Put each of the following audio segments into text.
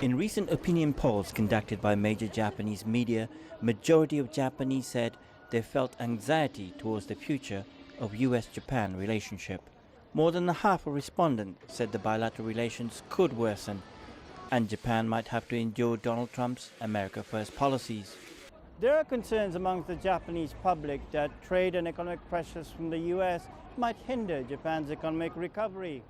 In recent opinion polls conducted by major Japanese media, majority of Japanese said they felt anxiety towards the future of US-Japan relationship. More than half of respondents said the bilateral relations could worsen, and Japan might have to endure Donald Trump's America First policies. There are concerns amongst the Japanese public that trade and economic pressures from the US might hinder Japan's economic recovery.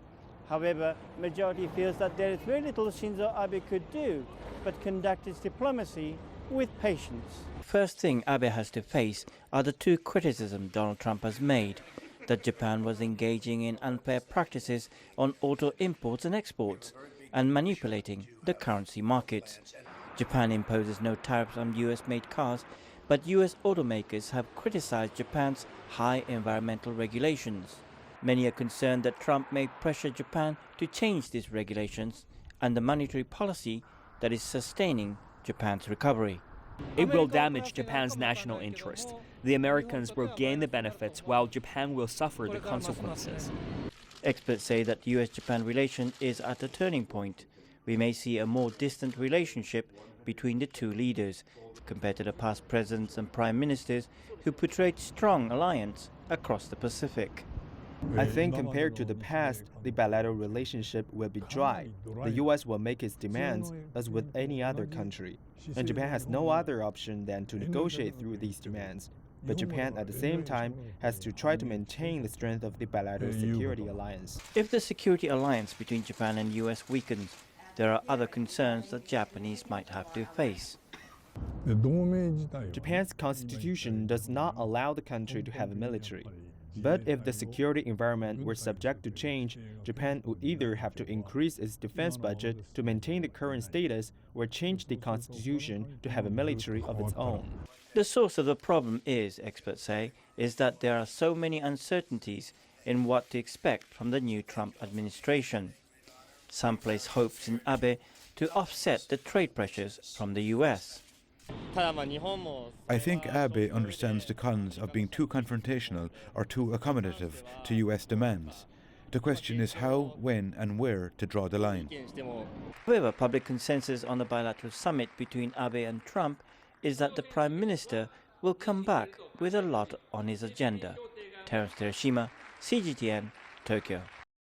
However, majority feels that there is very little Shinzo Abe could do but conduct his diplomacy with patience. First thing Abe has to face are the two criticisms Donald Trump has made, that Japan was engaging in unfair practices on auto imports and exports and manipulating the currency markets. Japan imposes no tariffs on US-made cars, but US automakers have criticized Japan's high environmental regulations. Many are concerned that Trump may pressure Japan to change these regulations and the monetary policy that is sustaining Japan's recovery. It will damage Japan's national interest. The Americans will gain the benefits while Japan will suffer the consequences. Experts say that US-Japan relation is at a turning point. We may see a more distant relationship between the two leaders compared to the past presidents and prime ministers who portrayed strong alliance across the Pacific. I think compared to the past, the bilateral relationship will be dry. The US will make its demands as with any other country, and Japan has no other option than to negotiate through these demands. But Japan at the same time has to try to maintain the strength of the bilateral security alliance. If the security alliance between Japan and US weakens, there are other concerns that Japanese might have to face. Japan's constitution does not allow the country to have a military. But if the security environment were subject to change, Japan would either have to increase its defense budget to maintain the current status or change the constitution to have a military of its own. The source of the problem is, experts say, is that there are so many uncertainties in what to expect from the new Trump administration. Some place hopes in Abe to offset the trade pressures from the US. I think Abe understands the cons of being too confrontational or too accommodative to US demands. The question is how, when and where to draw the line. However, public consensus on the bilateral summit between Abe and Trump is that the Prime Minister will come back with a lot on his agenda. Terrence, Terashima, CGTN, Tokyo.